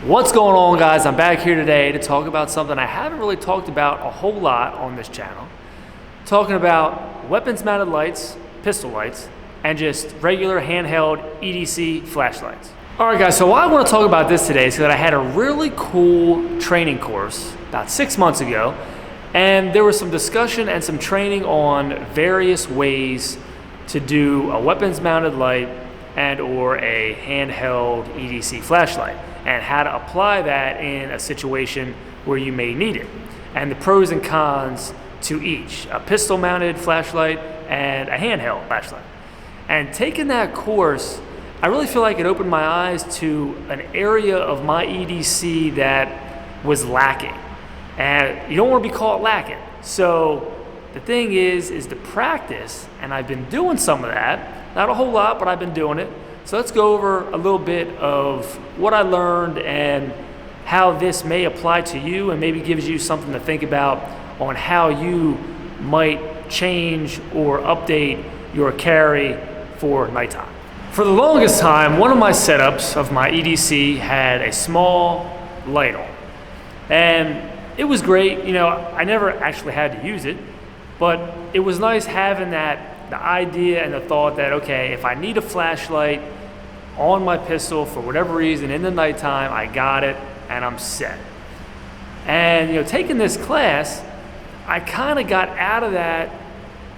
What's going on, guys? I'm back here today to talk about something I haven't really talked about a whole lot on this channel. Talking about weapons mounted lights, pistol lights, and just regular handheld EDC flashlights. Alright guys, so why I want to talk about this today is that I had a really cool training course about 6 months ago, and there was some discussion and some training on various ways to do a weapons mounted light and or a handheld EDC flashlight, and how to apply that in a situation where you may need it, and the pros and cons to each, a pistol mounted flashlight and a handheld flashlight. And taking that course, I really feel like it opened my eyes to an area of my EDC that was lacking, and you don't want to be caught lacking. So the thing is the practice, and I've been doing some of that, not a whole lot, but I've been doing it. So let's go over a little bit of what I learned and how this may apply to you, and maybe gives you something to think about on how you might change or update your carry for nighttime. For the longest time, one of my setups of my EDC had a small light on, and it was great. You know, I never actually had to use it, but it was nice having the idea and the thought that, okay, if I need a flashlight on my pistol for whatever reason in the nighttime, I got it and I'm set. And taking this class, I kind of got out of that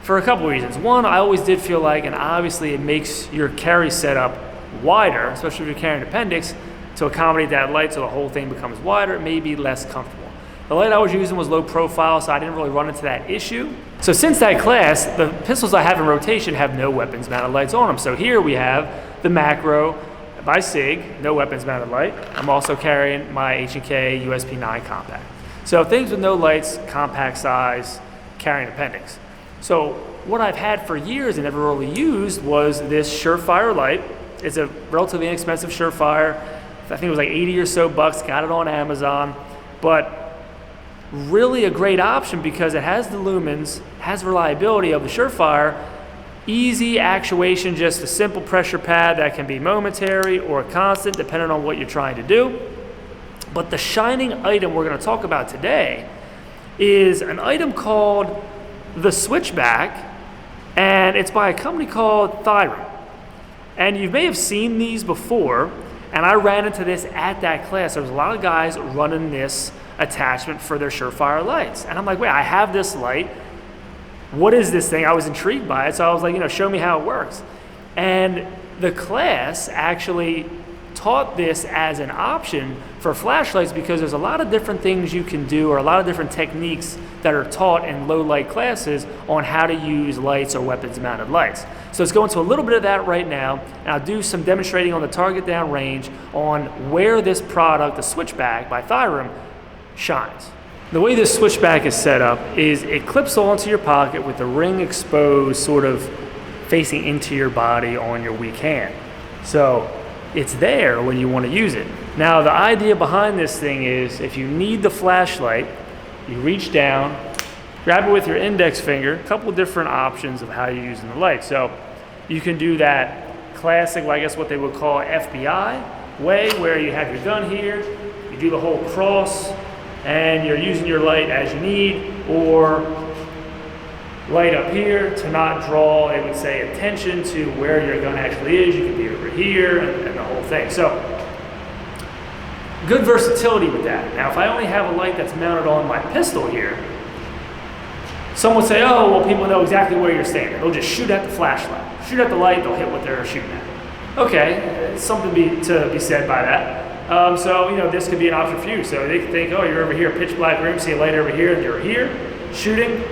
for a couple reasons. One, I always did feel like, and obviously it makes your carry setup wider, especially if you're carrying an appendix, to accommodate that light so the whole thing becomes wider, it may be less comfortable. The light I was using was low profile, so I didn't really run into that issue. So since that class, the pistols I have in rotation have no weapons mounted lights on them. So here we have the Macro by SIG, no weapons mounted light. I'm also carrying my H&K USP9 compact. So things with no lights, compact size, carrying appendix. So what I've had for years and never really used was this Surefire light. It's a relatively inexpensive Surefire. I think it was like 80 or so bucks, got it on Amazon. But really a great option because it has the lumens, has reliability of the Surefire, easy actuation, just a simple pressure pad that can be momentary or constant depending on what you're trying to do. But the shining item we're going to talk about today is an item called the Switchback, and it's by a company called Thyrm. And you may have seen these before, and I ran into this at that class. There was a lot of guys running this attachment for their Surefire lights. And I'm like, wait, I have this light. What is this thing? I was intrigued by it. So I was like, show me how it works. And the class actually taught this as an option for flashlights because there's a lot of different things you can do, or a lot of different techniques that are taught in low light classes on how to use lights or weapons mounted lights. So let's go into a little bit of that right now, and I'll do some demonstrating on the target down range on where this product, the Switchback by Thyrm, shines. The way this Switchback is set up is it clips onto your pocket with the ring exposed, sort of facing into your body on your weak hand. So it's there when you want to use it. Now the idea behind this thing is if you need the flashlight, you reach down, grab it with your index finger, a couple different options of how you're using the light. So you can do that classic, I guess what they would call FBI way, where you have your gun here, you do the whole cross, and you're using your light as you need, or light up here to not draw, it would say, attention to where your gun actually is. You can be over here and the whole thing. So good versatility with that. Now if I only have a light that's mounted on my pistol here, some would say, oh, well, people know exactly where you're standing. They'll just shoot at the flashlight. Shoot at the light, they'll hit what they're shooting at. Okay, something to be said by that. So this could be an option for you. So they could think, oh, you're over here, pitch black room, see a light over here, and you're here shooting.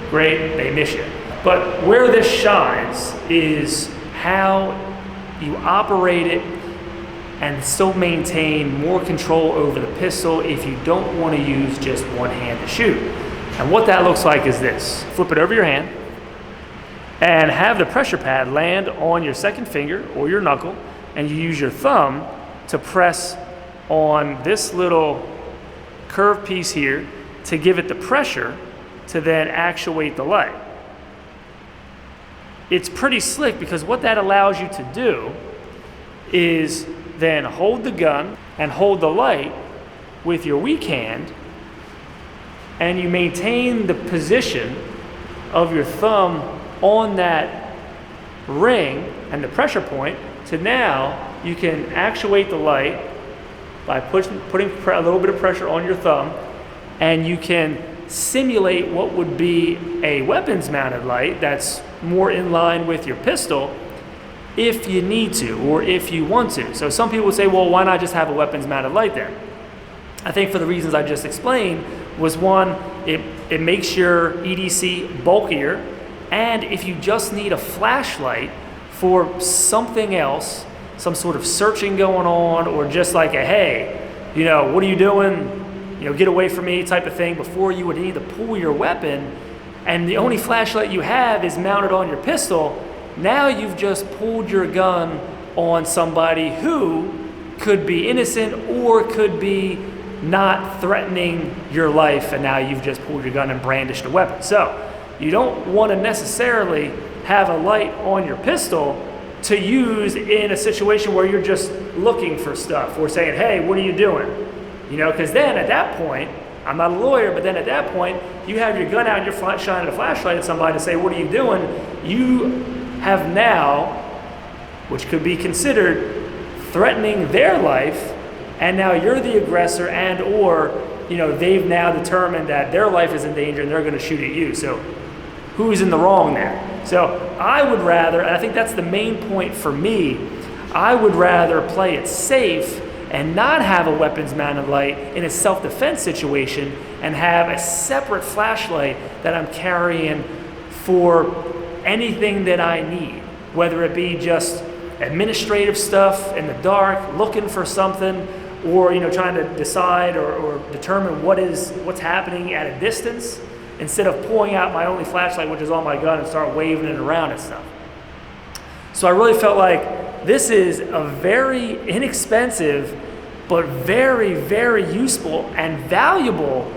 Great, they miss you. But where this shines is how you operate it and still maintain more control over the pistol if you don't want to use just one hand to shoot. And what that looks like is this. Flip it over your hand and have the pressure pad land on your second finger or your knuckle, and you use your thumb to press on this little curved piece here to give it the pressure to then actuate the light. It's pretty slick because what that allows you to do is then hold the gun and hold the light with your weak hand, and you maintain the position of your thumb on that ring and the pressure point, to now you can actuate the light by putting a little bit of pressure on your thumb, and you can simulate what would be a weapons mounted light that's more in line with your pistol if you need to or if you want to. So some people would say, well, why not just have a weapons mounted light there? I think for the reasons I just explained was, one, it makes your EDC bulkier, and if you just need a flashlight for something else, some sort of searching going on, or just like a, hey, you know, what are you doing? You know, get away from me type of thing, before you would need to pull your weapon, and the only flashlight you have is mounted on your pistol, now you've just pulled your gun on somebody who could be innocent or could be not threatening your life, and now you've just pulled your gun and brandished a weapon. So you don't want to necessarily have a light on your pistol to use in a situation where you're just looking for stuff or saying, hey, what are you doing? You know, because then at that point, I'm not a lawyer, but then at that point, you have your gun out and you're shining a flashlight at somebody to say, what are you doing? You have now, which could be considered threatening their life, and now you're the aggressor, and or, you know, they've now determined that their life is in danger and they're going to shoot at you. So who's in the wrong there? So I would rather, and I think that's the main point for me, I would rather play it safe and not have a weapons mounted light in a self-defense situation, and have a separate flashlight that I'm carrying for anything that I need, whether it be just administrative stuff in the dark, looking for something, or, you know, trying to decide or determine what's happening at a distance, instead of pulling out my only flashlight, which is on my gun, and start waving it around and stuff. So I really felt like this is a very inexpensive but very, very useful and valuable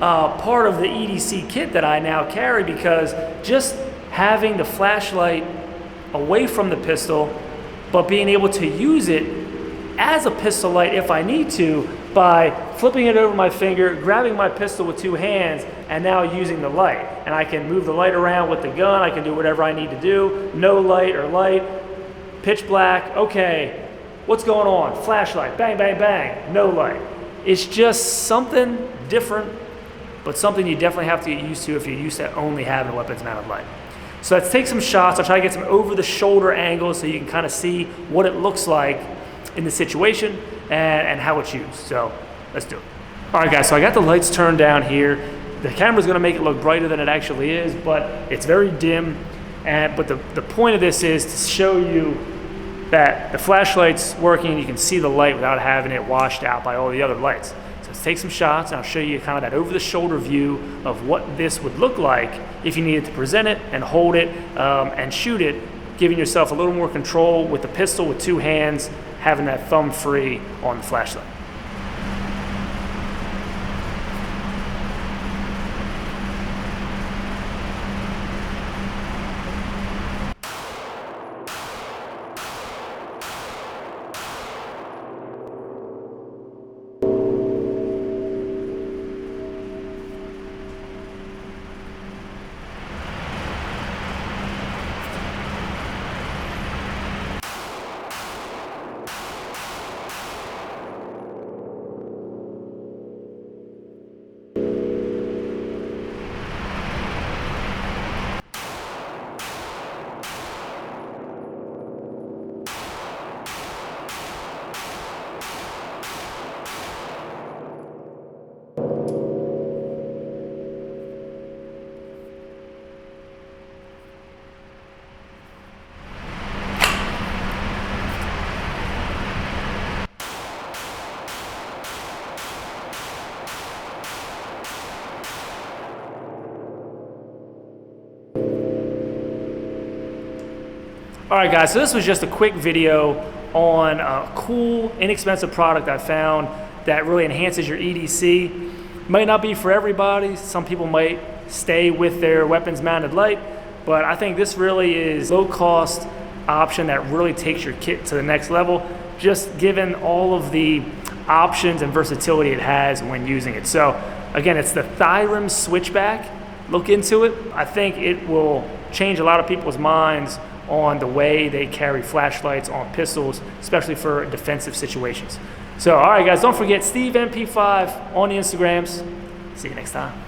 part of the EDC kit that I now carry, because just having the flashlight away from the pistol, but being able to use it as a pistol light if I need to, by flipping it over my finger, grabbing my pistol with two hands, and now using the light. And I can move the light around with the gun, I can do whatever I need to do, no light or light, pitch black, okay, what's going on? Flashlight, bang, bang, bang, no light. It's just something different, but something you definitely have to get used to if you're used to only having a weapons mounted light. So let's take some shots. I'll try to get some over the shoulder angles so you can kind of see what it looks like in the situation and how it's used. So let's do it. All right, guys, so I got the lights turned down here. The camera's gonna make it look brighter than it actually is, but it's very dim. But the point of this is to show you that the flashlight's working and you can see the light without having it washed out by all the other lights. So let's take some shots, and I'll show you kind of that over the shoulder view of what this would look like if you needed to present it and hold it and shoot it, giving yourself a little more control with the pistol with two hands, having that thumb free on the flashlight. All right, guys, so this was just a quick video on a cool, inexpensive product I found that really enhances your EDC. Might not be for everybody. Some people might stay with their weapons mounted light, but I think this really is low cost option that really takes your kit to the next level, just given all of the options and versatility it has when using it. So again, it's the Thyrm Switchback. Look into it. I think it will change a lot of people's minds on the way they carry flashlights on pistols, especially for defensive situations. So, all right, guys, don't forget Steve MP5 on the Instagrams. See you next time.